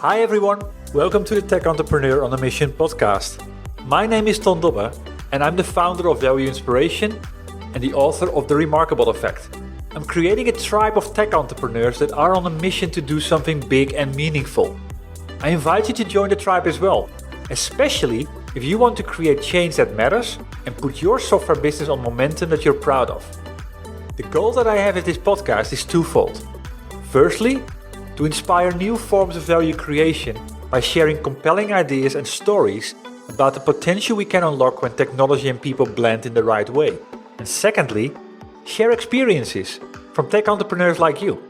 Hi everyone, welcome to the Tech Entrepreneur on a Mission podcast. My name is Ton Dobbe and I'm the founder of Webio Inspiration and the author of The Remarkable Effect. I'm creating a tribe of tech entrepreneurs that are on a mission to do something big and meaningful. I invite you to join the tribe as well, especially if you want to create change that matters and put your software business on momentum that you're proud of. The goal that I have with this podcast is twofold. Firstly, to inspire new forms of value creation by sharing compelling ideas and stories about the potential we can unlock when technology and people blend in the right way. And secondly, share experiences from tech entrepreneurs like you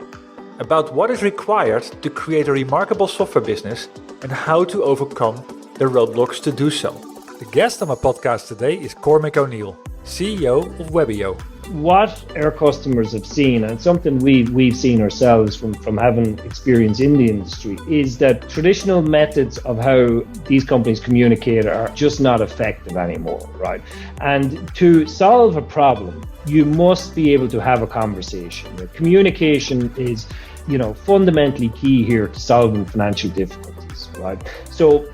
about what is required to create a remarkable software business and how to overcome the roadblocks to do so. The guest on my podcast today is Cormac O'Neill, CEO of Webio. What our customers have seen, and something we've seen ourselves from having experience in the industry, is that traditional methods of how these companies communicate are just not effective anymore, right? And to solve a problem, you must be able to have a conversation. Communication is, fundamentally key here to solving financial difficulties, right? So,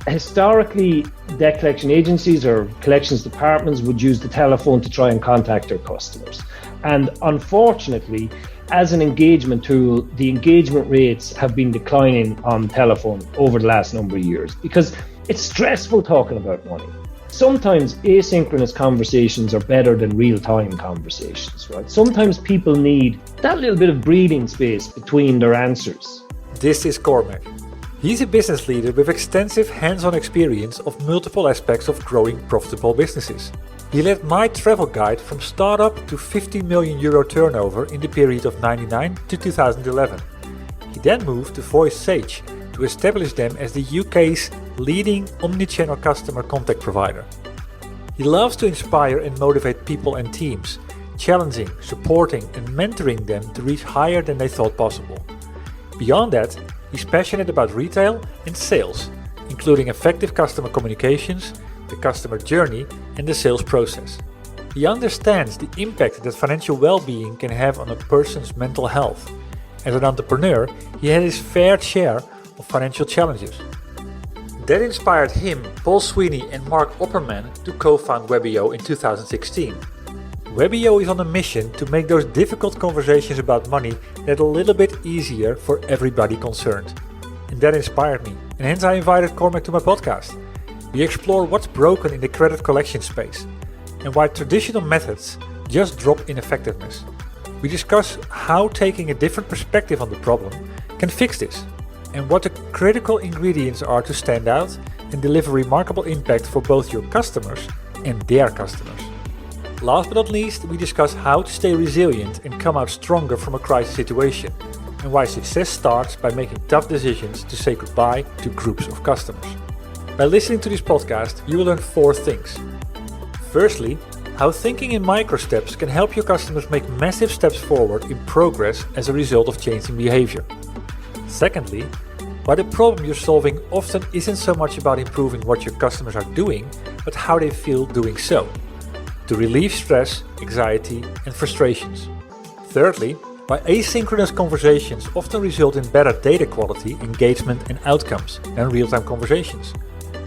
historically, debt collection agencies or collections departments would use the telephone to try and contact their customers. And unfortunately, as an engagement tool, the engagement rates have been declining on telephone over the last number of years because it's stressful talking about money. Sometimes asynchronous conversations are better than real-time conversations, right? Sometimes people need that little bit of breathing space between their answers. This is Cormac. He's a business leader with extensive hands-on experience of multiple aspects of growing profitable businesses. He led my travel guide from startup to 50 million euro turnover in the period of 1999 to 2011. He then moved to Voice Sage to establish them as the UK's leading omnichannel customer contact provider. He loves to inspire and motivate people and teams, challenging, supporting and mentoring them to reach higher than they thought possible. Beyond that, he's passionate about retail and sales, including effective customer communications, the customer journey, and the sales process. He understands the impact that financial well-being can have on a person's mental health. As an entrepreneur, he had his fair share of financial challenges. That inspired him, Paul Sweeney, and Mark Opperman to co-found Webio in 2016. Webio is on a mission to make those difficult conversations about money that a little bit easier for everybody concerned. And that inspired me, and hence I invited Cormac to my podcast. We explore what's broken in the credit collection space, and why traditional methods just drop in effectiveness. We discuss how taking a different perspective on the problem can fix this, and what the critical ingredients are to stand out and deliver remarkable impact for both your customers and their customers. Last but not least, we discuss how to stay resilient and come out stronger from a crisis situation, and why success starts by making tough decisions to say goodbye to groups of customers. By listening to this podcast, you will learn 4 things. Firstly, how thinking in micro steps can help your customers make massive steps forward in progress as a result of changing behavior. Secondly, why the problem you're solving often isn't so much about improving what your customers are doing, but how they feel doing so, to relieve stress, anxiety, and frustrations. Thirdly, why asynchronous conversations often result in better data quality, engagement, and outcomes than real-time conversations,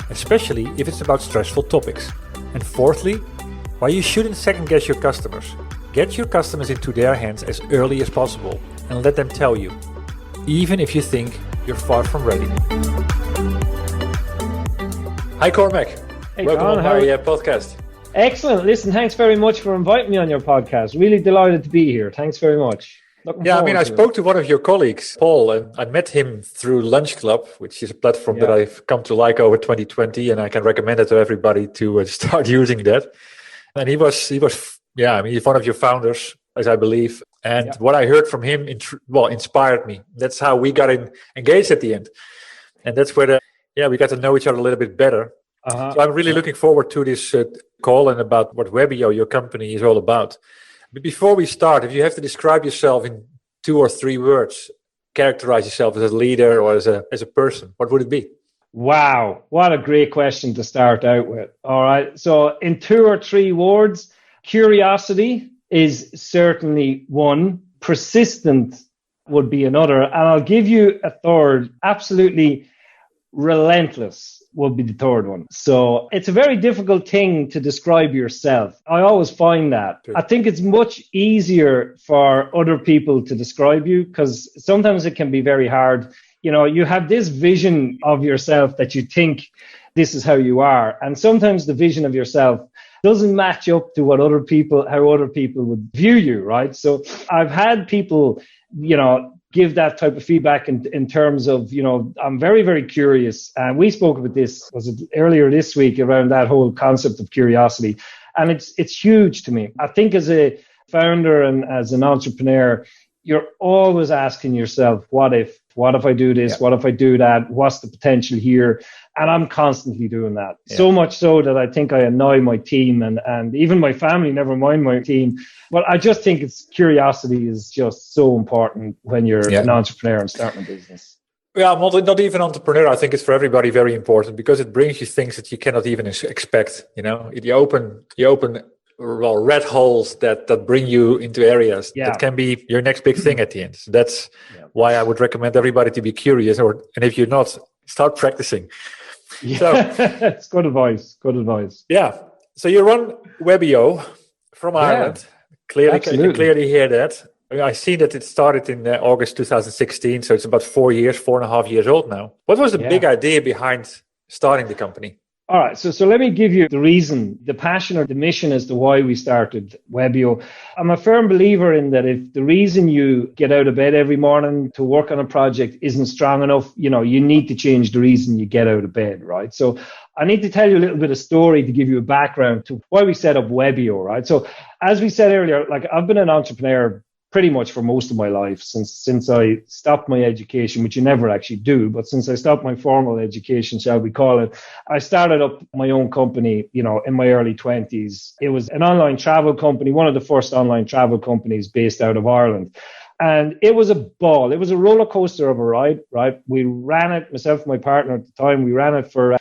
especially if it's about stressful topics. And fourthly, why you shouldn't second-guess your customers. Get your customers into their hands as early as possible and let them tell you, even if you think you're far from ready. Hi Cormac, Hey, welcome John, on my podcast. Excellent. Listen, thanks very much for inviting me on your podcast. Really delighted to be here. Thanks very much. I spoke to one of your colleagues, Paul, and I met him through Lunch Club, which is a platform that I've come to like over 2020, and I can recommend it to everybody to start using that. And he's one of your founders, as I believe. And what I heard from him, inspired me. That's how we got engaged at the end. And that's where we got to know each other a little bit better. So I'm really looking forward to this call and about what Webio, your company, is all about. But before we start, if you have to describe yourself in 2 or 3 words, characterize yourself as a leader or as a person, what would it be? Wow, what a great question to start out with. All right, so in 2 or 3 words, curiosity is certainly one, persistent would be another. And I'll give you a third. Absolutely relentless would be the third one. So it's a very difficult thing to describe yourself. I always find that. I think it's much easier for other people to describe you, because sometimes it can be very hard. You know, you have this vision of yourself that you think this is how you are. And sometimes the vision of yourself doesn't match up to what how other people would view you, right? So I've had people, give that type of feedback in terms of, I'm very, very curious. And we spoke about this, was it earlier this week, around that whole concept of curiosity. And it's huge to me. I think as a founder and as an entrepreneur, you're always asking yourself, what if I do this? Yeah. What if I do that? What's the potential here? And I'm constantly doing that. Yeah. So much so that I think I annoy my team and even my family, never mind my team. But I just think curiosity is just so important when you're an entrepreneur and starting a business. Yeah, I'm not even an entrepreneur. I think it's for everybody very important, because it brings you things that you cannot even expect. You open red holes that bring you into areas that can be your next big thing at the end. So that's why I would recommend everybody to be curious, and if you're not, start practicing. Yeah, so, it's good advice. Good advice. Yeah. So you run Webio from Ireland. Clearly, you can clearly hear that. I see that it started in August 2016, so it's about 4.5 years old now. What was the big idea behind starting the company? All right, so let me give you the reason, the passion or the mission as to why we started Webio. I'm a firm believer in that if the reason you get out of bed every morning to work on a project isn't strong enough, you need to change the reason you get out of bed, right? So I need to tell you a little bit of story to give you a background to why we set up Webio, right? So as we said earlier, I've been an entrepreneur pretty much for most of my life since I stopped my education, which you never actually do, but since I stopped my formal education, shall we call it, I started up my own company, in my early 20s. It was an online travel company, one of the first online travel companies based out of Ireland. And it was a ball. It was a roller coaster of a ride, right? We ran it, myself and my partner at the time, we ran it for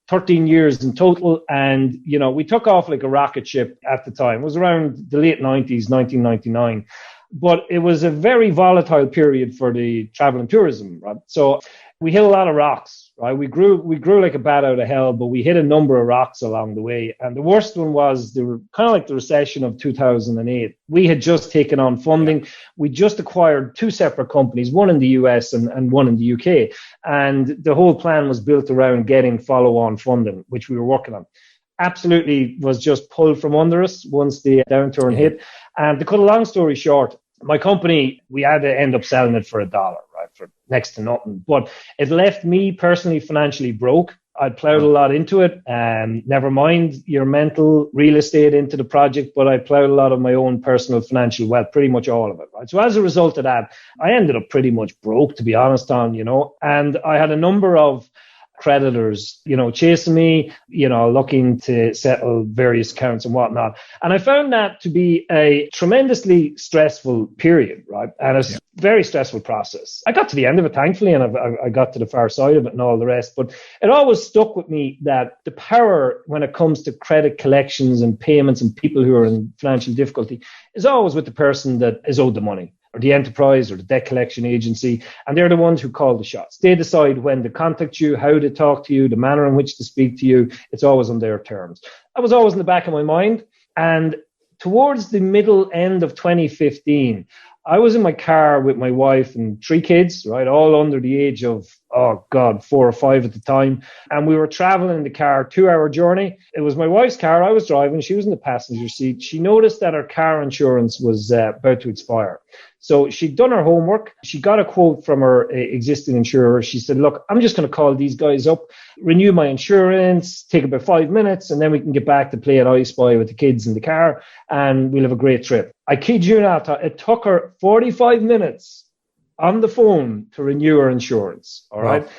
13 years in total. And, we took off like a rocket ship at the time. It was around the late 90s, 1999. But it was a very volatile period for the travel and tourism, right? So we hit a lot of rocks, right? We grew like a bat out of hell, but we hit a number of rocks along the way. And the worst one was kind of like the recession of 2008. We had just taken on funding. Yeah. We just acquired two separate companies, one in the US and one in the UK. And the whole plan was built around getting follow-on funding, which we were working on. Absolutely was just pulled from under us once the downturn hit. And to cut a long story short, my company, we had to end up selling it for $1, right, for next to nothing. But it left me personally financially broke. I'd plowed a lot into it, and never mind your mental real estate into the project, but I plowed a lot of my own personal financial wealth, pretty much all of it, right? So as a result of that, I ended up pretty much broke, to be honest, and I had a number of creditors, chasing me, looking to settle various accounts and whatnot. And I found that to be a tremendously stressful period, right? And a very stressful process. I got to the end of it, thankfully, and I got to the far side of it and all the rest. But it always stuck with me that the power when it comes to credit collections and payments and people who are in financial difficulty is always with the person that is owed the money, or the enterprise or the debt collection agency. And they're the ones who call the shots. They decide when to contact you, how to talk to you, the manner in which to speak to you. It's always on their terms. That was always in the back of my mind. And towards the middle end of 2015, I was in my car with my wife and 3 kids, right, all under the age of, 4 or 5 at the time. And we were traveling in the car, 2-hour journey. It was my wife's car. I was driving. She was in the passenger seat. She noticed that her car insurance was about to expire. So she'd done her homework. She got a quote from her existing insurer. She said, look, I'm just going to call these guys up, renew my insurance, take about 5 minutes, and then we can get back to play at I Spy with the kids in the car, and we'll have a great trip. I kid you not, it took her 45 minutes on the phone to renew her insurance. All right. Wow.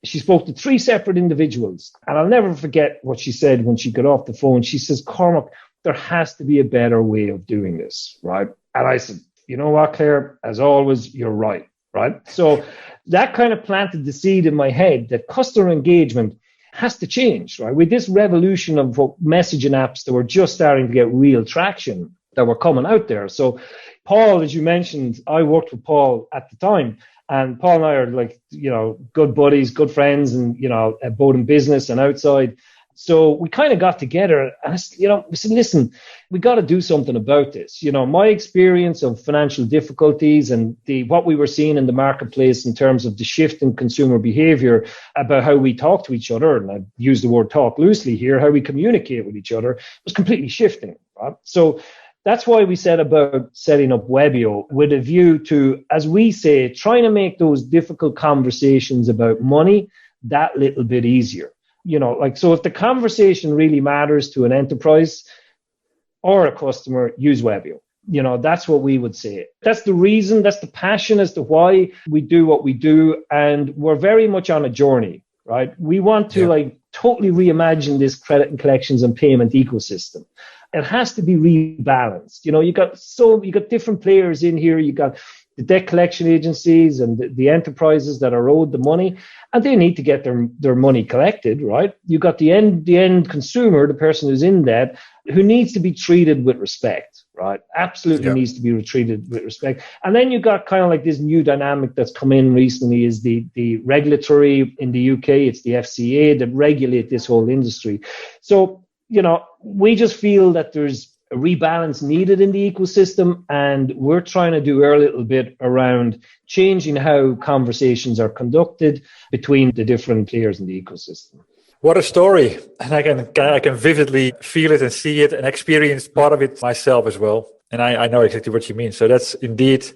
She spoke to 3 separate individuals, and I'll never forget what she said when she got off the phone. She says, Cormac, there has to be a better way of doing this, right? And I said, you know what, Claire, as always, you're right? So that kind of planted the seed in my head that customer engagement has to change, right? With this revolution of messaging apps that were just starting to get real traction that were coming out there. So Paul, as you mentioned, I worked with Paul at the time. And Paul and I are like, good buddies, good friends, and, both in business and outside. So we kind of got together and, we said, listen, we got to do something about this. My experience of financial difficulties and what we were seeing in the marketplace in terms of the shift in consumer behavior about how we talk to each other, and I use the word talk loosely here, how we communicate with each other was completely shifting. Right? So that's why we set about setting up Webio with a view to, as we say, trying to make those difficult conversations about money that little bit easier. So if the conversation really matters to an enterprise or a customer, use Webio. That's what we would say. That's the reason, that's the passion as to why we do what we do. And we're very much on a journey, right? We want to totally reimagine this credit and collections and payment ecosystem. It has to be rebalanced. You got different players in here. You got the debt collection agencies and the enterprises that are owed the money, and they need to get their money collected, right? You got the end consumer, the person who's in debt, who needs to be treated with respect, right? Absolutely needs to be treated with respect. And then you got kind of like this new dynamic that's come in recently is the regulatory in the UK, it's the FCA that regulate this whole industry. So, we just feel that there's a rebalance needed in the ecosystem, and we're trying to do our little bit around changing how conversations are conducted between the different players in the ecosystem. What a story. And I can vividly feel it and see it and experience part of it myself as well. And I know exactly what you mean. So that's indeed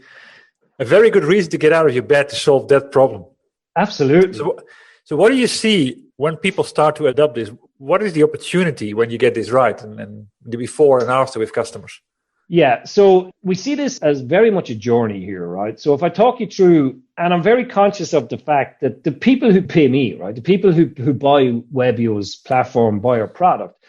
a very good reason to get out of your bed to solve that problem. Absolutely. So what do you see when people start to adopt this? What is the opportunity when you get this right and the before and after with customers? Yeah, so we see this as very much a journey here, right? So if I talk you through, and I'm very conscious of the fact that the people who pay me, right, the people who buy Webio's platform, buy our product,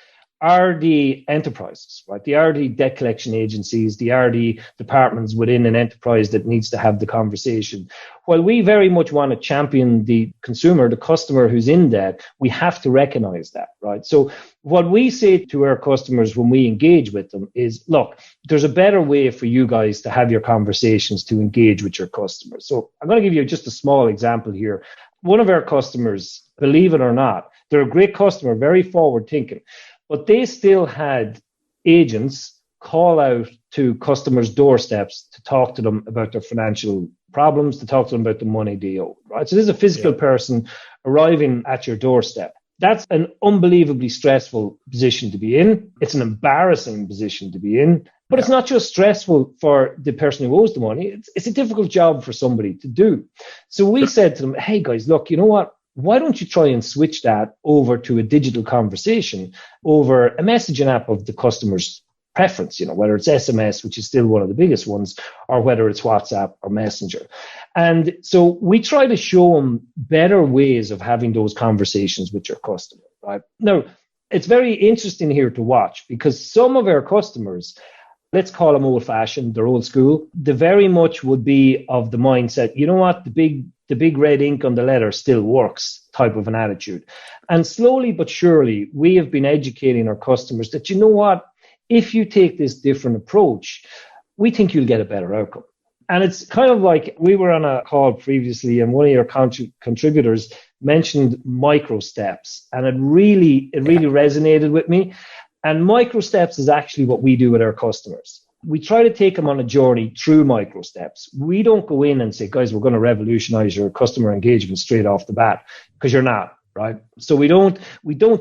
are the enterprises, right? They are the debt collection agencies, they are the departments within an enterprise that needs to have the conversation. While we very much want to champion the consumer, the customer who's in debt, we have to recognize that, right? So what we say to our customers when we engage with them is, look, there's a better way for you guys to have your conversations to engage with your customers. So I'm going to give you just a small example here. One of our customers, believe it or not, they're a great customer, very forward thinking. But they still had agents call out to customers' doorsteps to talk to them about their financial problems, to talk to them about the money they owe, right? So this is a physical person arriving at your doorstep. That's an unbelievably stressful position to be in. It's an embarrassing position to be in. But it's not just stressful for the person who owes the money. It's a difficult job for somebody to do. So we said to them, hey, guys, look, you know what? Why don't you try and switch that over to a digital conversation over a messaging app of the customer's preference, whether it's SMS, which is still one of the biggest ones, or whether it's WhatsApp or Messenger. And so we try to show them better ways of having those conversations with your customer, right? Now, it's very interesting here to watch because some of our customers, let's call them old fashioned, they're old school. They very much would be of the mindset, you know what, the big red ink on the letter still works type of an attitude. And slowly but surely, we have been educating our customers that, you know what, if you take this different approach, we think you'll get a better outcome. And it's kind of like we were on a call previously and one of your contributors mentioned micro steps. And it really resonated with me. And micro steps is actually what we do with our customers. We try to take them on a journey through micro steps. We don't go in and say, guys, we're going to revolutionize your customer engagement straight off the bat, because you're not, right? So we don't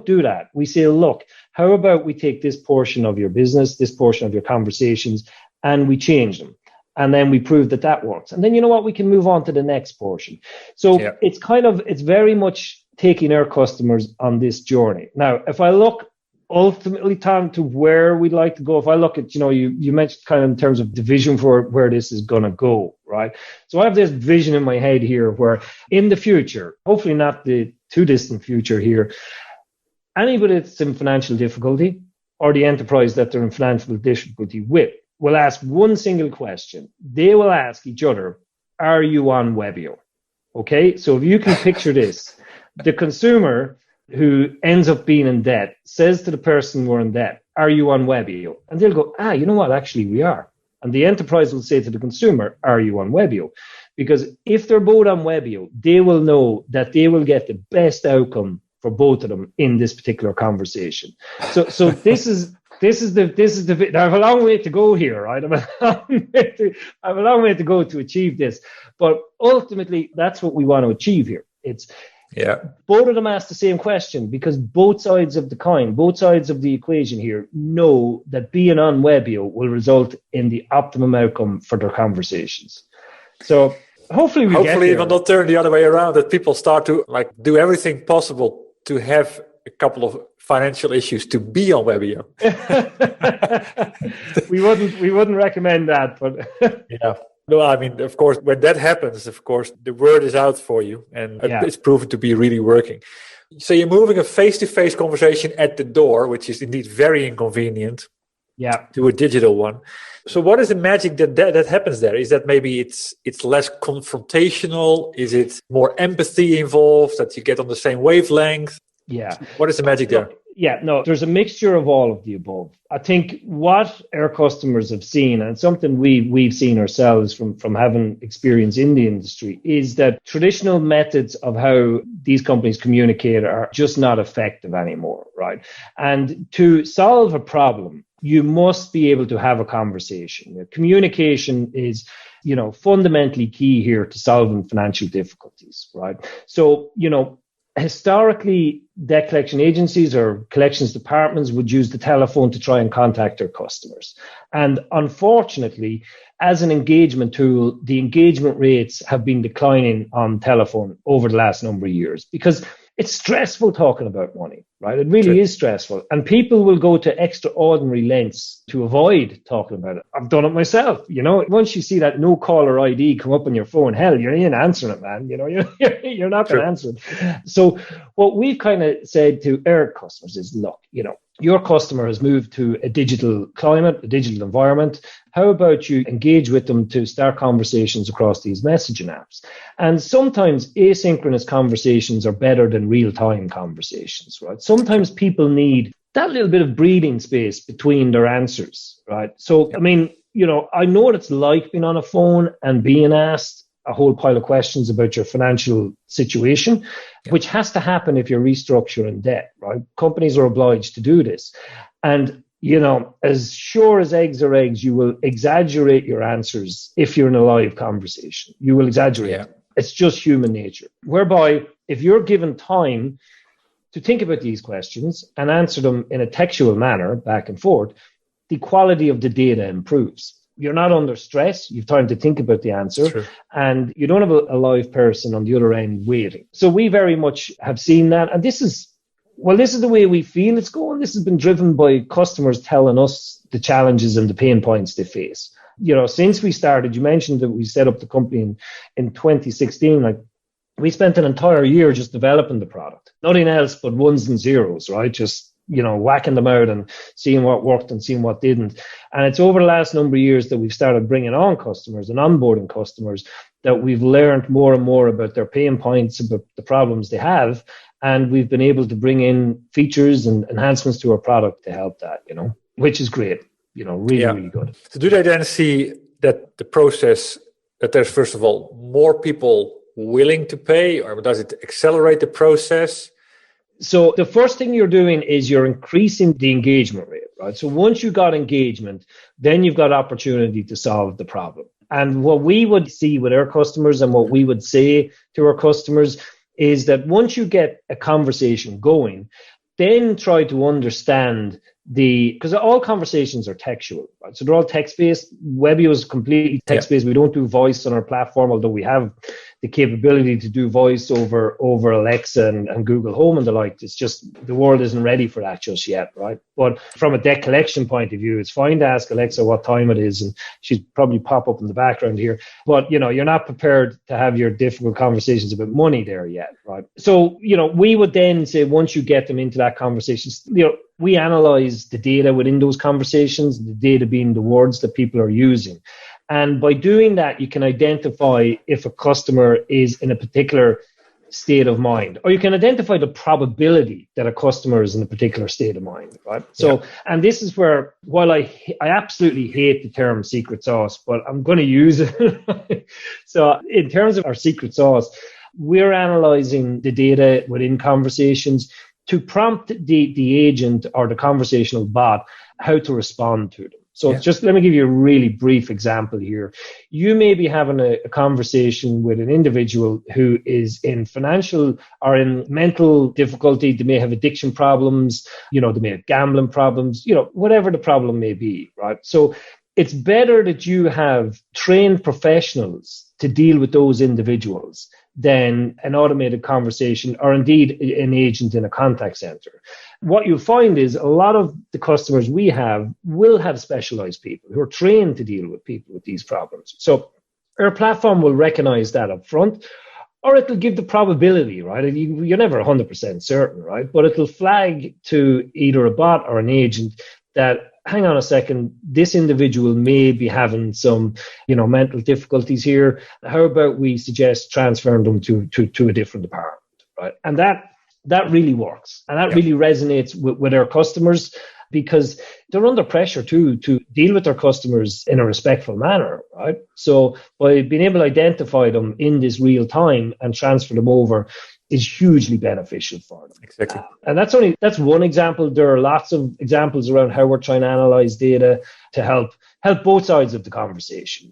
do that. We say, look, how about we take this portion of your business, this portion of your conversations, and we change them. And then we prove that works. And then you know what? We can move on to the next portion. So it's very much taking our customers on this journey. Now, if I look ultimately, Tom, to where we'd like to go, if I look at, you mentioned kind of in terms of the vision for where this is going to go, right? So I have this vision in my head here where in the future, hopefully not the too distant future here, anybody that's in financial difficulty or the enterprise that they're in financial difficulty with will ask one single question. They will ask each other, are you on Webio? Okay, so if you can picture this, the consumer who ends up being in debt says to the person we're in debt, are you on Webio? And they'll go, you know what, actually we are. And the enterprise will say to the consumer, are you on Webio? Because if they're both on Webio, they will know that they will get the best outcome for both of them in this particular conversation. So this is the. I have a long way to go here, right? I have a long way to go to achieve this, but ultimately, that's what we want to achieve here. It's both of them ask the same question, because both sides of the coin, both sides of the equation here know that being on Webio will result in the optimum outcome for their conversations. So hopefully it will not turn the other way around, that people start to do everything possible to have a couple of financial issues to be on Webio. we wouldn't recommend that, but yeah. No, I mean, of course, when that happens, of course, the word is out for you, and it's proven to be really working. So you're moving a face-to-face conversation at the door, which is indeed very inconvenient, to a digital one. So what is the magic that happens there? Is that maybe it's less confrontational? Is it more empathy involved, that you get on the same wavelength? Yeah. What is the magic there? There's a mixture of all of the above. I think what our customers have seen, and something we've seen ourselves from having experience in the industry, is that traditional methods of how these companies communicate are just not effective anymore, right? And to solve a problem, you must be able to have a conversation. Communication is, fundamentally key here to solving financial difficulties, right? So, historically, debt collection agencies or collections departments would use the telephone to try and contact their customers. And unfortunately, as an engagement tool, the engagement rates have been declining on telephone over the last number of years, because it's stressful talking about money, right? It really is stressful. And people will go to extraordinary lengths to avoid talking about it. I've done it myself. Once you see that no caller ID come up on your phone, hell, you're in answering it, man. You're not going to answer it. So what we've kind of said to our customers is, look, your customer has moved to a digital climate, a digital environment. How about you engage with them to start conversations across these messaging apps? And sometimes asynchronous conversations are better than real-time conversations, right? Sometimes people need that little bit of breathing space between their answers, right? So, I mean, I know what it's like being on a phone and being asked a whole pile of questions about your financial situation, which has to happen if you're restructuring debt, right? Companies are obliged to do this. And, as sure as eggs are eggs, you will exaggerate your answers if you're in a live conversation. You will exaggerate. Yeah. It's just human nature. Whereby, if you're given time to think about these questions and answer them in a textual manner back and forth, the quality of the data improves. You're not under stress. You've time to think about the answer, and you don't have a live person on the other end waiting. So we very much have seen that. And this is the way we feel it's going. This has been driven by customers telling us the challenges and the pain points they face. Since we started, you mentioned that we set up the company in 2016, we spent an entire year just developing the product. Nothing else but ones and zeros, right? Just whacking them out and seeing what worked and seeing what didn't. And it's over the last number of years that we've started bringing on customers and onboarding customers that we've learned more and more about their pain points, about the problems they have. And we've been able to bring in features and enhancements to our product to help that, which is great, really good. So do they then see that the process, that there's, first of all, more people willing to pay, or does it accelerate the process? So the first thing you're doing is you're increasing the engagement rate, right? So once you got engagement, then you've got opportunity to solve the problem. And what we would see with our customers and what we would say to our customers is that once you get a conversation going, then try to understand because all conversations are textual, right? So they're all text-based. Webio is completely text-based. We don't do voice on our platform, although we have the capability to do voice over Alexa and Google Home and the like. It's just the world isn't ready for that just yet, right? But from a debt collection point of view, it's fine to ask Alexa what time it is, and she'd probably pop up in the background here. But, you're not prepared to have your difficult conversations about money there yet, right? So, we would then say, once you get them into that conversation, we analyze the data within those conversations, the data being the words that people are using. And by doing that, you can identify if a customer is in a particular state of mind, or you can identify the probability that a customer is in a particular state of mind, right? So, and this is where, while I absolutely hate the term secret sauce, but I'm going to use it. So in terms of our secret sauce, we're analyzing the data within conversations to prompt the agent or the conversational bot how to respond to them. So just let me give you a really brief example here. You may be having a conversation with an individual who is in financial or in mental difficulty. They may have addiction problems, they may have gambling problems, whatever the problem may be, right? So it's better that you have trained professionals to deal with those individuals than an automated conversation or indeed an agent in a contact center. What you'll find is a lot of the customers we have will have specialized people who are trained to deal with people with these problems. So our platform will recognize that up front, or it'll give the probability, right? You're never 100% certain, right? But it'll flag to either a bot or an agent that, hang on a second, this individual may be having some, mental difficulties here. How about we suggest transferring them to a different department, right? And that really works. And that really resonates with our customers, because they're under pressure to deal with their customers in a respectful manner, right? So by being able to identify them in this real time and transfer them over is hugely beneficial for them. Exactly. And that's one example. There are lots of examples around how we're trying to analyze data to help both sides of the conversation,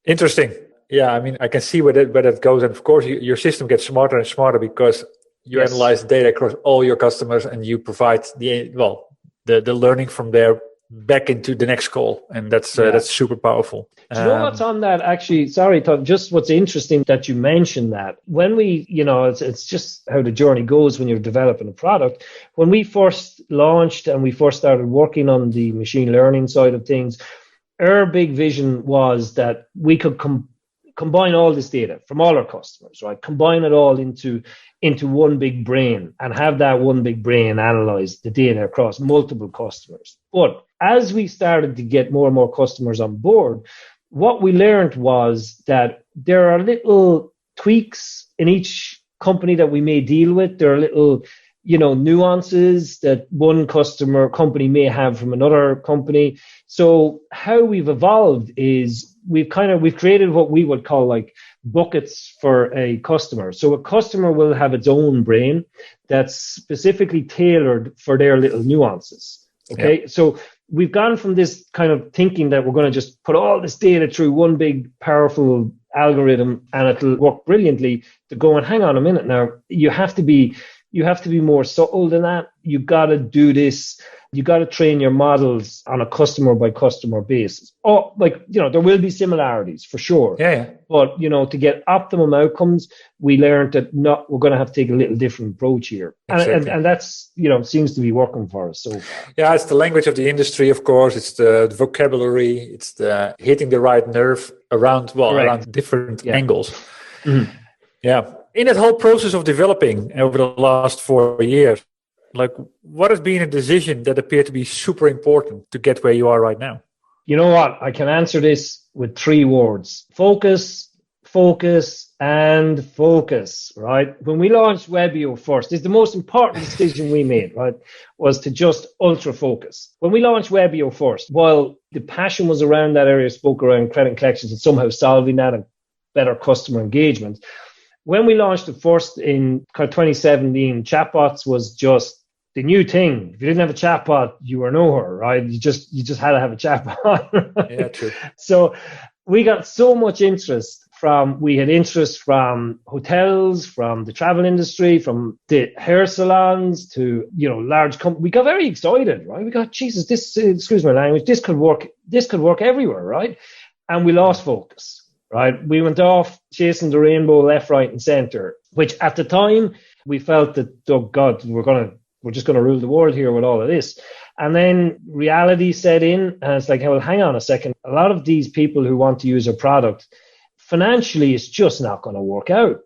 Interesting. Yeah, I mean, I can see where that goes. And of course, your system gets smarter and smarter because you analyze data across all your customers and you provide the learning from there back into the next call. And that's super powerful. Do you know what's on that? Actually, sorry, Todd, just what's interesting that you mentioned that. When we, it's just how the journey goes when you're developing a product. When we first launched and we first started working on the machine learning side of things, our big vision was that we could combine all this data from all our customers, right? Combine it all into one big brain and have that one big brain analyze the data across multiple customers. But as we started to get more and more customers on board, what we learned was that there are little tweaks in each company that we may deal with. There are little, nuances that one company may have from another company. So how we've evolved is we've created what we would call like buckets for a customer. So a customer will have its own brain that's specifically tailored for their little nuances. Okay. So we've gone from this kind of thinking that we're going to just put all this data through one big powerful algorithm and it'll work brilliantly, to go and hang on a minute now. You have to be more subtle than that. You got to do this. You got to train your models on a customer by customer basis. Oh, there will be similarities for sure. Yeah. But, to get optimum outcomes, we learned that we're going to have to take a little different approach here. Exactly. And that's, seems to be working for us so far. Yeah, it's the language of the industry, of course. It's the vocabulary. It's the hitting the right nerve around different angles. Mm-hmm. Yeah. In that whole process of developing over the last 4 years, what has been a decision that appeared to be super important to get where you are right now? You know what? I can answer this with 3 words: focus, focus, and focus, right? When we launched Webio first, it's the most important decision we made, right? Was to just ultra focus. When we launched Webio first, while the passion was around that area, spoke around credit collections and somehow solving that and better customer engagement. When we launched it first in 2017, chatbots was just the new thing. If you didn't have a chatbot, you were nowhere, right? You just had to have a chatbot. Right? Yeah, true. So we got so much interest from hotels, from the travel industry, from the hair salons to, large companies. We got very excited, right? We got, Jesus, this, excuse my language, this could work everywhere, right? And we lost focus. Right, we went off chasing the rainbow left, right, and center. Which at the time we felt that, oh God, we're just gonna rule the world here with all of this. And then reality set in, and it's like, well, hang on a second. A lot of these people who want to use a product, financially, it's just not going to work out.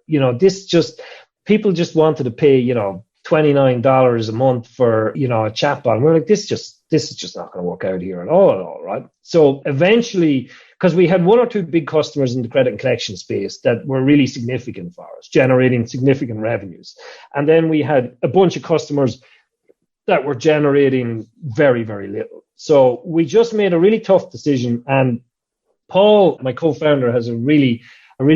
People just wanted to pay, $29 a month for, a chatbot. And we're like, this is just not going to work out here at all, right? So eventually, because we had one or two big customers in the credit and collection space that were really significant for us, generating significant revenues. And then we had a bunch of customers that were generating very, very little. So we just made a really tough decision. And Paul, my co-founder, has a really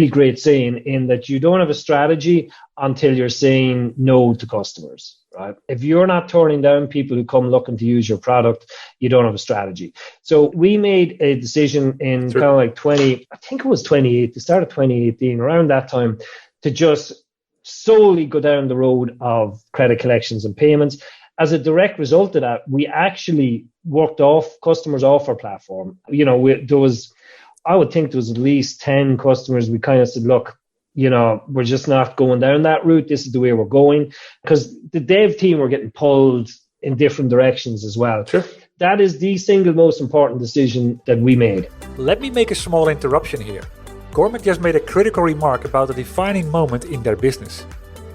great saying in that you don't have a strategy until you're saying no to customers, right? If you're not turning down people who come looking to use your product, you don't have a strategy. So we made a decision in kind of like the start of 2018, around that time, to just solely go down the road of credit collections and payments. As a direct result of that, we actually worked off customers off our platform. I would think there was at least 10 customers. We kind of said, look, we're just not going down that route. This is the way we're going, because the dev team were getting pulled in different directions as well. Sure. That is the single most important decision that we made. Let me make a small interruption here. Cormac just made a critical remark about a defining moment in their business.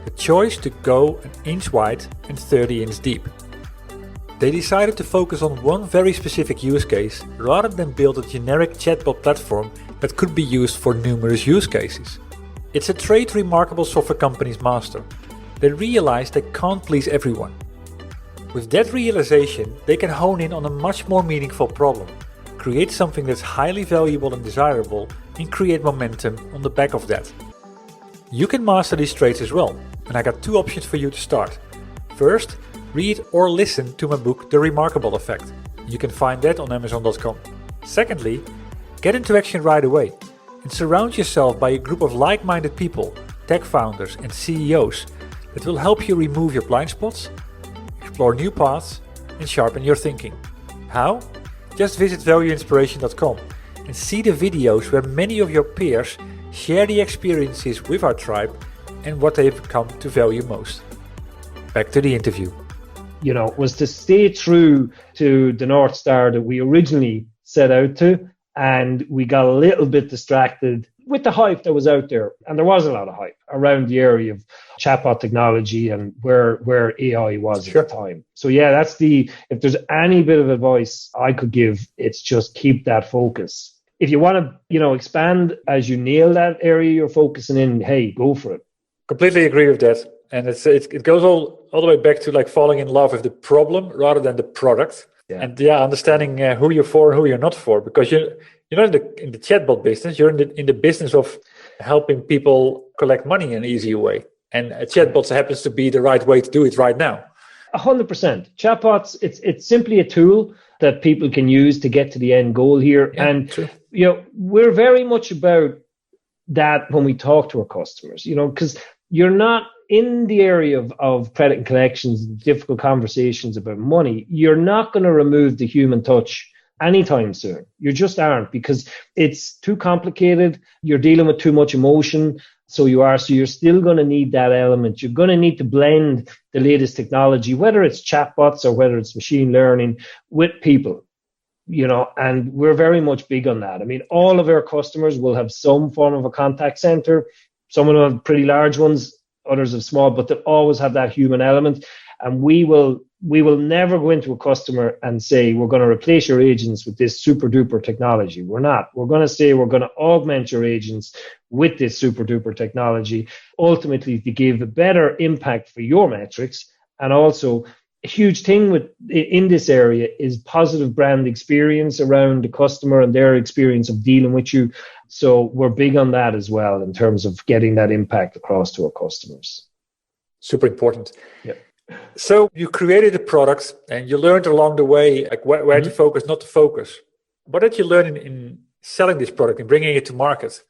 The choice to go an inch wide and 30 inches deep. They decided to focus on one very specific use case rather than build a generic chatbot platform that could be used for numerous use cases. It's a trait remarkable software companies master. They realize they can't please everyone. With that realization, they can hone in on a much more meaningful problem, create something that's highly valuable and desirable, and create momentum on the back of that. You can master these traits as well, and I got two options for you to start. First, read or listen to my book The Remarkable Effect. You can find that on Amazon.com. Secondly, get into action right away and surround yourself by a group of like-minded people, tech founders and CEOs that will help you remove your blind spots, explore new paths and sharpen your thinking. How? Just visit valueinspiration.com and see the videos where many of your peers share the experiences with our tribe and what they've come to value most. Back to the interview. Was to stay true to the North Star that we originally set out to. And we got a little bit distracted with the hype that was out there. And there was a lot of hype around the area of chatbot technology and where AI was at the time. So yeah, if there's any bit of advice I could give, it's just keep that focus. If you want to, expand as you nail that area you're focusing in, hey, go for it. Completely agree with that. And it goes all the way back to like falling in love with the problem rather than the product. Yeah. And understanding who you're for and who you're not for, because you're not in the chatbot business. You're in the business of helping people collect money in an easier way. And chatbots happens to be the right way to do it right now. 100%. Chatbots, it's simply a tool that people can use to get to the end goal here. Yeah, and true. We're very much about that when we talk to our customers. Because you're not in the area of credit and collections, difficult conversations about money. You're not going to remove the human touch anytime soon. You just aren't, because it's too complicated. You're dealing with too much emotion. So you're still going to need that element. You're going to need to blend the latest technology, whether it's chatbots or whether it's machine learning, with people. And we're very much big on that. I mean, all of our customers will have some form of a contact center. Some of them have pretty large ones, others have small, but they'll always have that human element. And we will never go into a customer and say, we're going to replace your agents with this super duper technology. We're not. We're going to say we're going to augment your agents with this super duper technology, ultimately to give a better impact for your metrics. And also, a huge thing in this area is positive brand experience around the customer and their experience of dealing with you. So we're big on that as well in terms of getting that impact across to our customers. Super important. Yeah. So you created a product and you learned along the way like where to focus, not to focus. What did you learn in selling this product and bringing it to market?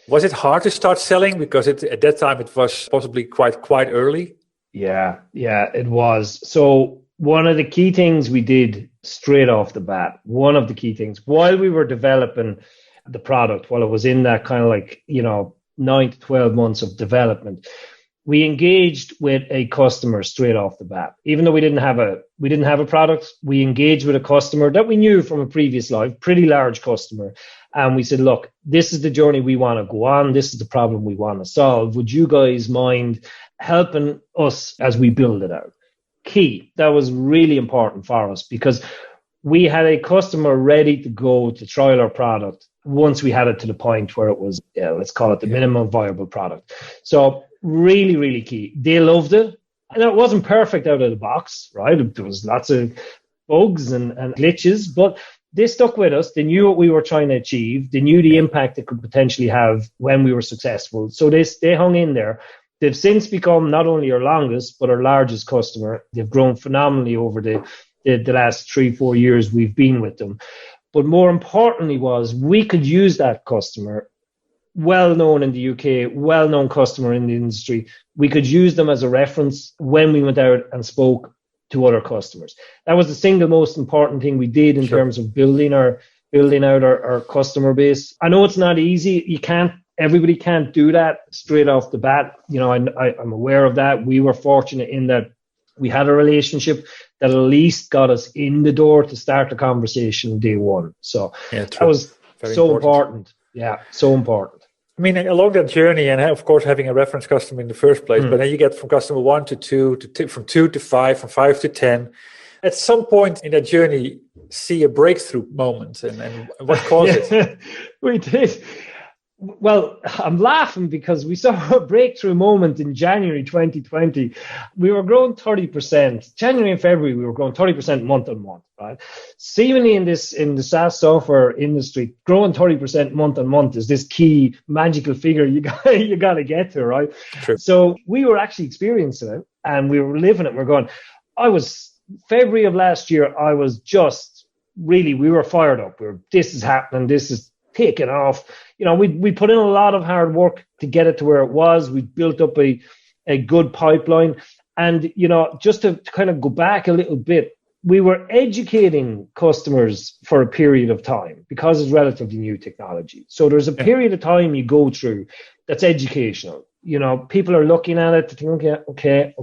Was it hard to start selling because at that time it was possibly quite early? Yeah, it was. So one of the key things we did straight off the bat, while we were developing the product, while it was in that kind of 9 to 12 months of development, we engaged with a customer straight off the bat. Even though we didn't have a product, we engaged with a customer that we knew from a previous life, pretty large customer. And we said, look, this is the journey we want to go on. This is the problem we want to solve. Would you guys mind helping us as we build it out? Key. That was really important for us, because we had a customer ready to go to trial our product once we had it to the point where it was, let's call it the minimum viable product. So really, really key. They loved it. And it wasn't perfect out of the box, right? There was lots of bugs and glitches, but they stuck with us. They knew what we were trying to achieve. They knew the impact it could potentially have when we were successful. So they hung in there. They've since become not only our longest, but our largest customer. They've grown phenomenally over the last 3-4 years we've been with them. But more importantly was we could use that customer, well known in the UK, well known customer in the industry. We could use them as a reference when we went out and spoke to other customers. That was the single most important thing we did in terms of building out our customer base. I know it's not easy. Everybody can't do that straight off the bat. I'm aware of that. We were fortunate in that we had a relationship that at least got us in the door to start the conversation day one. So that was very so important. Yeah, so important. I mean, along that journey, and of course, having a reference customer in the first place, but then you get from customer 1 to 2, from 2 to 5, from 5 to 10. At some point in that journey, see a breakthrough moment, and what caused it? We did. Well, I'm laughing because we saw a breakthrough moment in January 2020. We were growing 30%. January and February, we were growing 30% month on month, right? Seemingly in the SaaS software industry, growing 30% month on month is this key magical figure you got to get to, right? True. So we were actually experiencing it and we were living it. February of last year, I was just really, we were fired up. This is happening. This is taking off. We put in a lot of hard work to get it to where it was. We built up a good pipeline. And, just to kind of go back a little bit, we were educating customers for a period of time because it's relatively new technology. So there's a period of time you go through that's educational. People are looking at it to think, okay.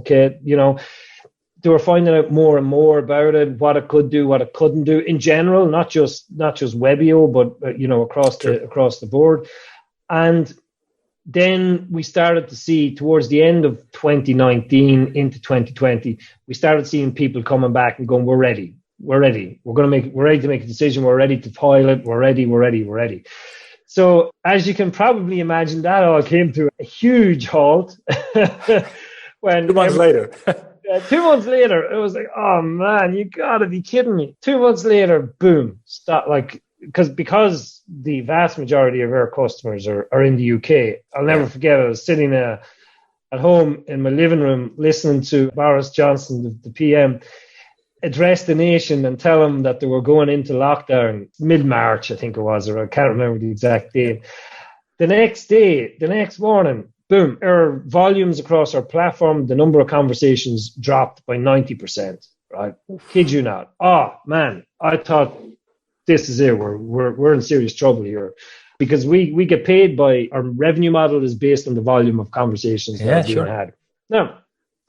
They were finding out more and more about it, what it could do, what it couldn't do in general, not just Webio, but across the board. And then we started to see towards the end of 2019 into 2020, we started seeing people coming back and going, we're ready. We're ready to make a decision. We're ready to pilot. We're ready. So as you can probably imagine, that all came to a huge halt. When 2 months later. 2 months later, it was like, oh man, you gotta be kidding me. 2 months later, boom, stop. Because the vast majority of our customers are in the UK. I'll never forget, I was sitting at home in my living room listening to Boris Johnson, the PM, address the nation and tell them that they were going into lockdown mid-March, I think it was, or I can't remember the exact date. The next morning, boom, our volumes across our platform, the number of conversations dropped by 90%, right? Kid you not. Oh, man, I thought this is it. We're in serious trouble here because we get paid by, our revenue model is based on the volume of conversations that we had. Now,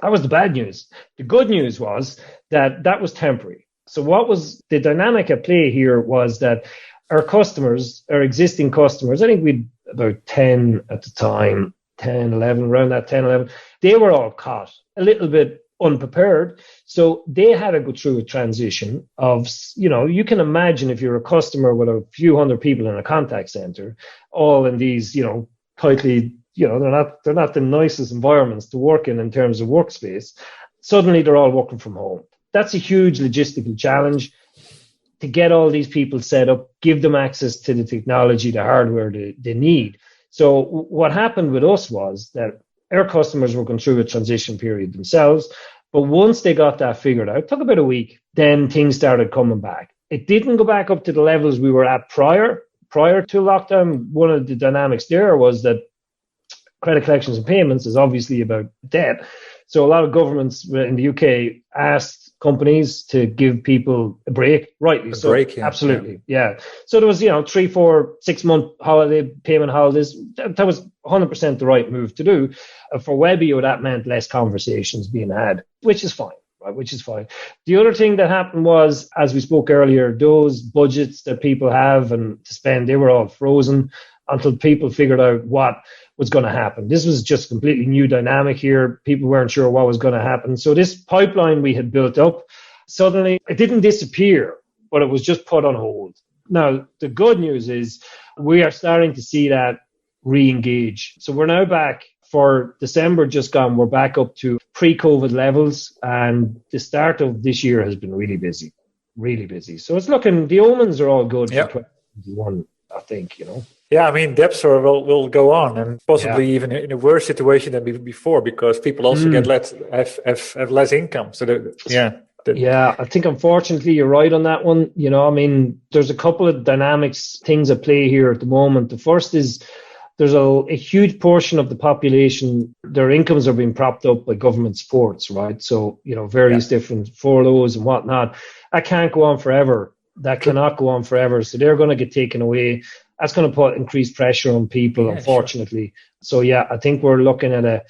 that was the bad news. The good news was that was temporary. So what was the dynamic at play here was that our customers, our existing customers, I think we'd about 10 at the time, 10, 11, around that 10, 11, they were all caught a little bit unprepared. So they had to go through a transition of, you can imagine if you're a customer with a few hundred people in a contact center, all in these, tightly, they're not the nicest environments to work in terms of workspace. Suddenly they're all working from home. That's a huge logistical challenge to get all these people set up, give them access to the technology, the hardware they need. So what happened with us was that our customers were going through a transition period themselves. But once they got that figured out, it took about a week, then things started coming back. It didn't go back up to the levels we were at prior to lockdown. One of the dynamics there was that credit collections and payments is obviously about debt. So a lot of governments in the UK asked companies to give people a break, rightly so. Absolutely, yeah. So there was, 3, 4, 6 month payment holidays. That was 100% the right move to do. For Webio, that meant less conversations being had, which is fine. Right, which is fine. The other thing that happened was, as we spoke earlier, those budgets that people have and to spend, they were all frozen until people figured out what was going to happen. This was just a completely new dynamic here. People weren't sure what was going to happen. So this pipeline we had built up, suddenly it didn't disappear. but it was just put on hold. Now, the good news is we are starting to see that re-engage. So we're now back for December just gone. We're back up to pre-COVID levels, and the start of this year has been really busy, really busy. So it's looking, the omens are all good for 2021, I think, Yeah, I mean, debts will go on, and possibly even in a worse situation than before, because people also get have less income. So yeah, I think unfortunately you're right on that one. I mean, there's a couple of things at play here at the moment. The first is there's a huge portion of the population, their incomes are being propped up by government supports, right? So, various different furloughs and whatnot. That can't go on forever. That cannot go on forever. So they're going to get taken away. That's going to put increased pressure on people, unfortunately. Sure. So, I think we're looking at a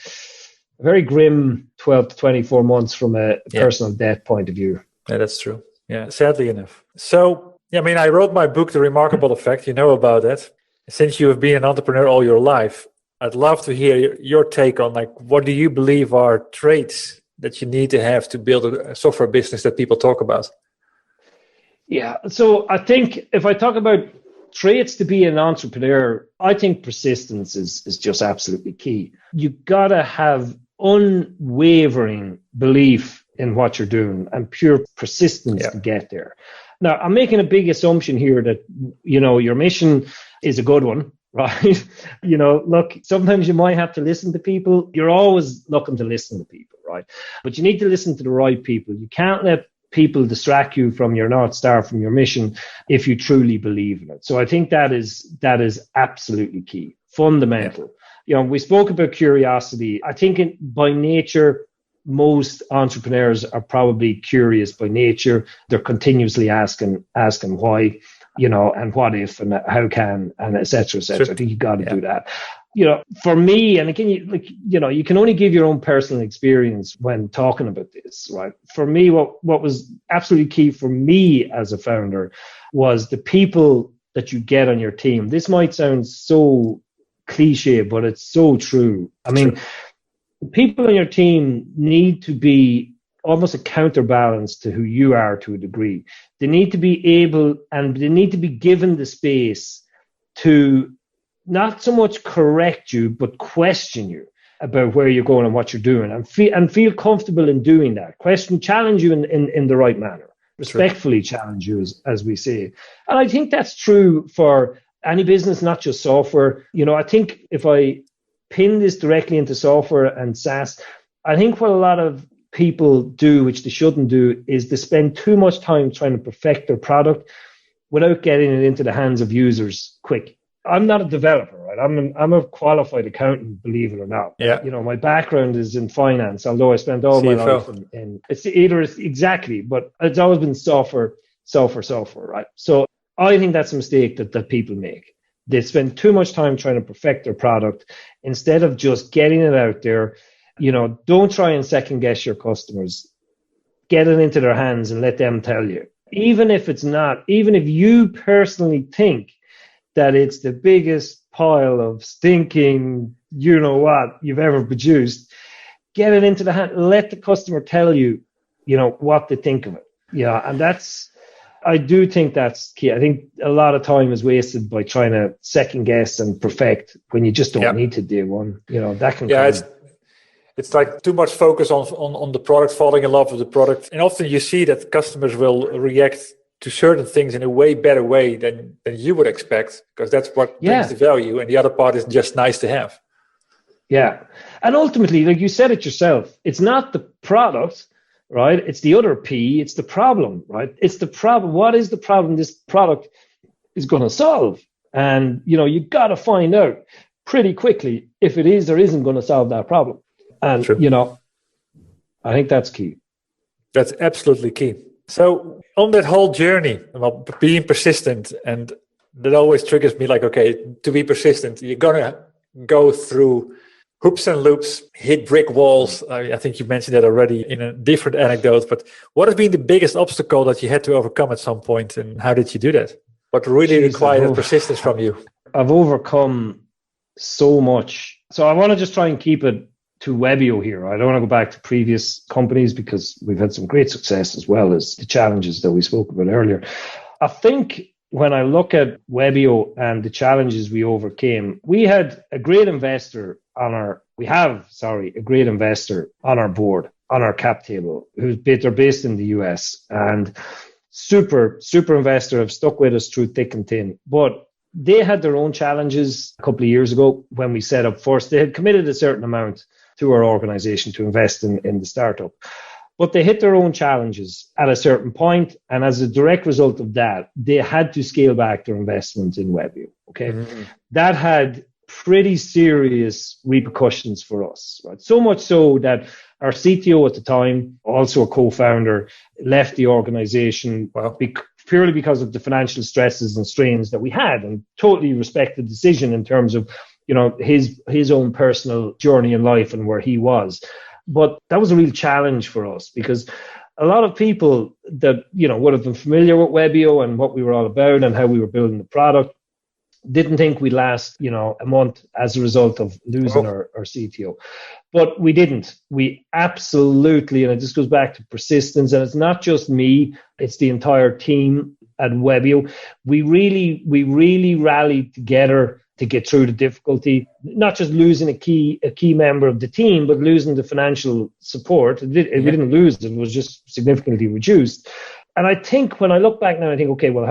very grim 12 to 24 months from a personal debt point of view. Yeah, that's true. Yeah, sadly enough. So, I mean, I wrote my book, The Remarkable Effect. You know about that. Since you have been an entrepreneur all your life, I'd love to hear your take on, what do you believe are traits that you need to have to build a software business that people talk about? Yeah, so I think if I talk about traits to be an entrepreneur, I think persistence is just absolutely key. You got to have unwavering belief in what you're doing and pure persistence to get there. Now, I'm making a big assumption here that, your mission is a good one, right? Look, sometimes you might have to listen to people. You're always looking to listen to people, right? But you need to listen to the right people. You can't let people distract you from your North Star, from your mission, if you truly believe in it. So I think that is absolutely key, fundamental. We spoke about curiosity. I think by nature, most entrepreneurs are probably curious by nature. They're continuously asking why, and what if, and how can, and et cetera, et cetera. Sure. I think you got to do that. For me, and again, you can only give your own personal experience when talking about this, right? For me, what was absolutely key for me as a founder was the people that you get on your team. This might sound so cliche, but it's so true. I mean, the people on your team need to be almost a counterbalance to who you are to a degree. They need to be able, and they need to be given the space to not so much correct you, but question you about where you're going and what you're doing, and feel comfortable in doing that. Challenge you in the right manner, respectfully challenge you, as we say. And I think that's true for any business, not just software. I think if I pin this directly into software and SaaS, I think what a lot of people do, which they shouldn't do, is they spend too much time trying to perfect their product without getting it into the hands of users quick. I'm not a developer, right? I'm a qualified accountant, believe it or not. Yeah. My background is in finance, although I spent all my life in it's either exactly, but it's always been software, right? So I think that's a mistake that people make. They spend too much time trying to perfect their product instead of just getting it out there. Don't try and second guess your customers. Get it into their hands and let them tell you. Even if you personally think that it's the biggest pile of stinking, what you've ever produced, get it into the hand. Let the customer tell you, what they think of it. Yeah, and I do think that's key. I think a lot of time is wasted by trying to second guess and perfect when you just don't need to do one. That can come. It's like too much focus on the product, falling in love with the product. And often you see that customers will react to certain things in a way better way than you would expect, because that's what brings the value. And the other part is just nice to have. Yeah. And ultimately, like you said it yourself, it's not the product, right? It's the other P. It's the problem, right? It's the problem. What is the problem this product is going to solve? And, you got to find out pretty quickly if it is or isn't going to solve that problem. And, I think that's key. That's absolutely key. So on that whole journey about being persistent, and that always triggers me like, okay, to be persistent, you're going to go through hoops and loops, hit brick walls. I think you mentioned that already in a different anecdote, but what has been the biggest obstacle that you had to overcome at some point, and how did you do that? What really required persistence from you? I've overcome so much. So I want to just try and keep it to Webio here. I don't want to go back to previous companies because we've had some great success as well as the challenges that we spoke about earlier. I think when I look at Webio and the challenges we overcame, we had a great investor on our board, on our cap table, they're based in the US, and super investor, have stuck with us through thick and thin. But they had their own challenges a couple of years ago when we set up first. They had committed a certain amount to our organization to invest in the startup. But they hit their own challenges at a certain point, and as a direct result of that, they had to scale back their investment in Webio. Okay, that had pretty serious repercussions for us, right? So much so that our CTO at the time, also a co-founder, left the organization purely because of the financial stresses and strains that we had, and totally respect the decision in terms of, you know, his own personal journey in life and where he was. But that was a real challenge for us because a lot of people that, you know, would have been familiar with Webio and what we were all about and how we were building the product didn't think we'd last, you know, a month as a result of losing our CTO. But we didn't. We absolutely, and it just goes back to persistence, and it's not just me, it's the entire team at Webio. We really rallied together to get through the difficulty, not just losing a key member of the team, but losing the financial support. We didn't lose it was just significantly reduced. And I think when I look back now, I think, okay, well,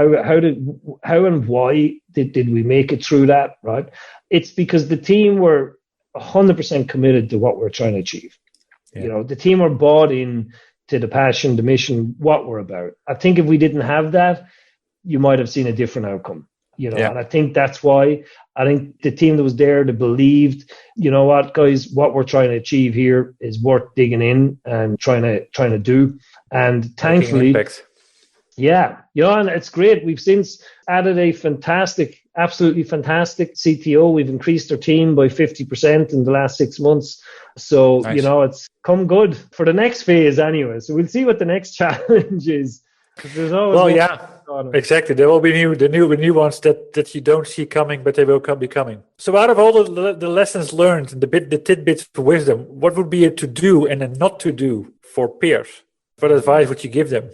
how and why did we make it through that, right? It's because the team were 100% committed to what we're trying to achieve. Yeah. You know, the team are bought in to the passion, the mission, what we're about. I think if we didn't have that, you might have seen a different outcome. You know, and I think that's why I think the team that was there, that believed, you know what, guys, what we're trying to achieve here is worth digging in and trying to do. And thankfully, yeah, you know, and it's great. We've since added a absolutely fantastic CTO. We've increased our team by 50% in the last 6 months. So, nice. You know, it's come good for the next phase anyway. So we'll see what the next challenge is. There's always exactly. There will be the new ones that you don't see coming, but they will be coming. So out of all the lessons learned and the tidbits of wisdom, what would be a to do and a not to do for peers? What advice would you give them?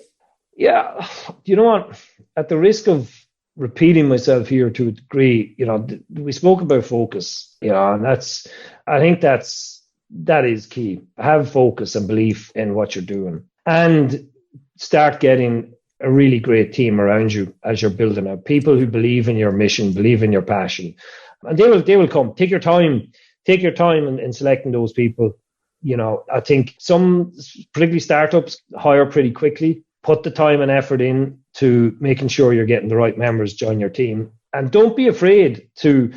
Yeah, you know what? At the risk of repeating myself here to a degree, you know, we spoke about focus, you know, and I think that is key. Have focus and belief in what you're doing, and start getting a really great team around you as you're building out. People who believe in your mission, believe in your passion, and they will come. Take your time in selecting those people. You know, I think some, particularly startups, hire pretty quickly. Put the time and effort in to making sure you're getting the right members join your team. And don't be afraid to,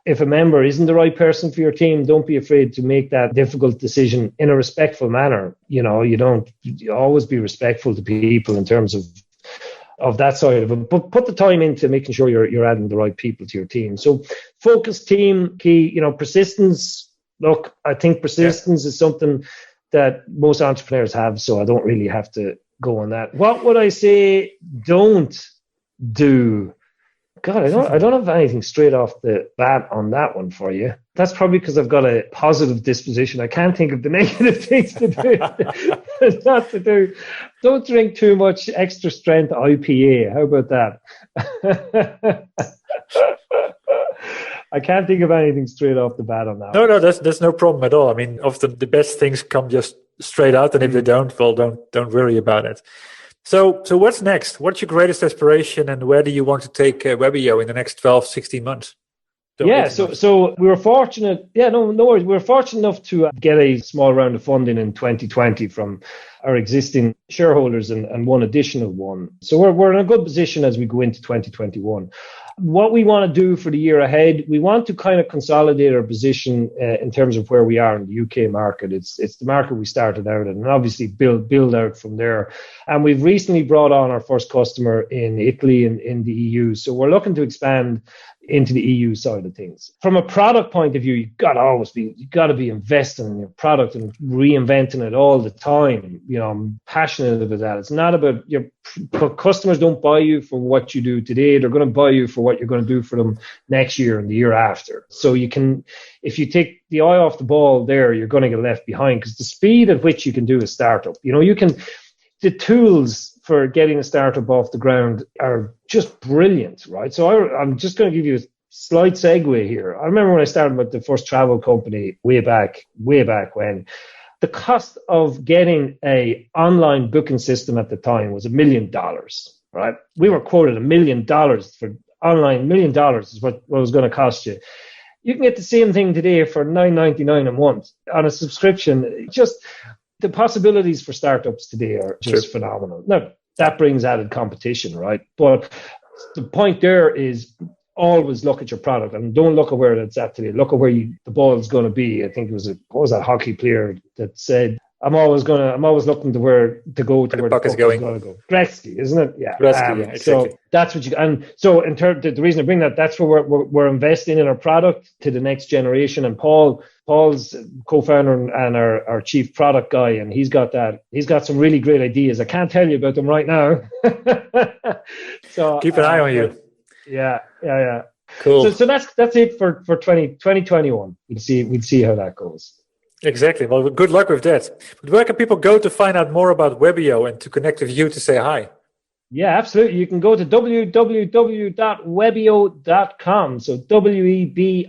if a member isn't the right person for your team, don't be afraid to make that difficult decision in a respectful manner. You know, you always be respectful to people in terms of that side of it. But put the time into making sure you're adding the right people to your team. So focus, team, key, you know, persistence. Look, I think persistence is something that most entrepreneurs have, so I don't really have to go on that. What would I say don't do? God, I don't have anything straight off the bat on that one for you. That's probably because I've got a positive disposition. I can't think of the negative things to do. Not to do. Don't drink too much extra strength IPA. How about that? I can't think of anything straight off the bat on that. No, that's no problem at all. I mean, often the best things come just straight out, and if they don't, well, don't worry about it. So what's next? What's your greatest aspiration, and where do you want to take Webio in the next 12, 16 months? So we were fortunate. Yeah, no worries. We were fortunate enough to get a small round of funding in 2020 from our existing shareholders and one additional one. So we're in a good position as we go into 2021. What we want to do for the year ahead, we want to kind of consolidate our position in terms of where we are in the UK market. It's the market we started out in, and obviously build out from there. And we've recently brought on our first customer in Italy and in the EU. So we're looking to expand into the EU side of things. From a product point of view, you got to be investing in your product and reinventing it all the time. I'm passionate about that. It's not about your customers don't buy you for what you do today. They're going to buy you for what you're going to do for them next year and the year after. So if you take the eye off the ball there, you're going to get left behind, because the speed at which you can do a startup, the tools for getting a startup off the ground are just brilliant, right? So I'm just going to give you a slight segue here. I remember when I started with the first travel company way back when, the cost of getting a online booking system at the time was $1 million, right? We were quoted $1 million for online. $1 million is what it was going to cost you. You can get the same thing today for $9.99 a month on a subscription. Just the possibilities for startups today are just phenomenal. Now, that brings added competition, right? But the point there is always look at your product and don't look at where it's at today. Look at where the ball is going to be. I think it was what was that hockey player that said, I'm always looking to where the puck is going to go. Gretzky, isn't it? Yeah. Gretzky, yeah, exactly. So that's what the reason I bring that's where we're investing in our product to the next generation. And Paul's co-founder and our chief product guy, and he's got some really great ideas. I can't tell you about them right now. So keep an eye on you. Yeah. Cool. So that's it for 2021. We'll see how that goes. Exactly. Well, good luck with that. But where can people go to find out more about Webio and to connect with you to say hi? Yeah, absolutely. You can go to www.webio.com. So WEBIO.com.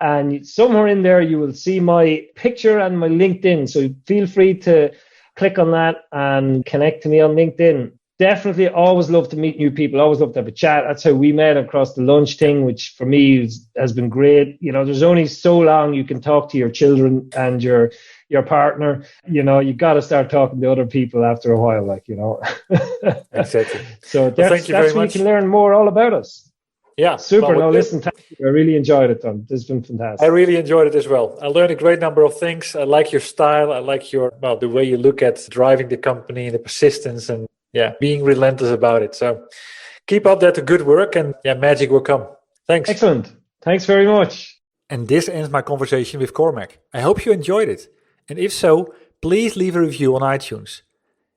And somewhere in there, you will see my picture and my LinkedIn. So feel free to click on that and connect to me on LinkedIn. Definitely always love to meet new people. Always love to have a chat. That's how we met across the lunch thing, which for me has been great. There's only so long you can talk to your children and your partner. You got to start talking to other people after a while, Exactly. So that's where you can learn more all about us. Yeah. Super. Listen, thank you. I really enjoyed it, Tom. This has been fantastic. I really enjoyed it as well. I learned a great number of things. I like your style. I like the way you look at driving the company and the persistence and being relentless about it. So keep up that good work and magic will come. Thanks. Excellent. Thanks very much. And this ends my conversation with Cormac. I hope you enjoyed it. And if so, please leave a review on iTunes.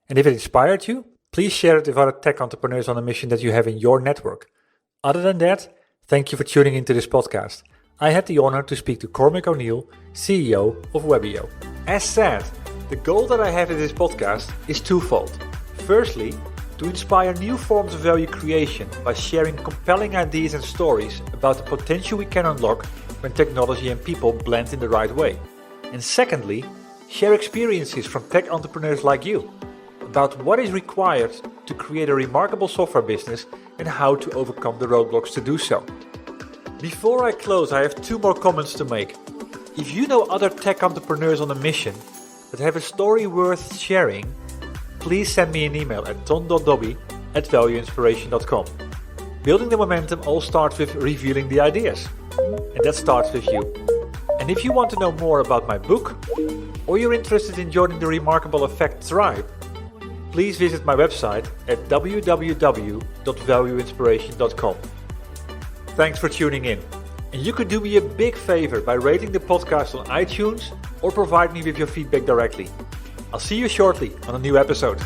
And if it inspired you, please share it with other tech entrepreneurs on a mission that you have in your network. Other than that, thank you for tuning into this podcast. I had the honor to speak to Cormac O'Neill, CEO of Webio. As said, the goal that I have in this podcast is twofold. Firstly, to inspire new forms of value creation by sharing compelling ideas and stories about the potential we can unlock when technology and people blend in the right way. And secondly, share experiences from tech entrepreneurs like you about what is required to create a remarkable software business and how to overcome the roadblocks to do so. Before I close, I have 2 more comments to make. If you know other tech entrepreneurs on a mission that have a story worth sharing, please send me an email at ton.dobby@valueinspiration.com. Building the momentum all starts with revealing the ideas. And that starts with you. And if you want to know more about my book, or you're interested in joining the Remarkable Effect tribe, please visit my website at www.valueinspiration.com. Thanks for tuning in. And you could do me a big favor by rating the podcast on iTunes or provide me with your feedback directly. I'll see you shortly on a new episode.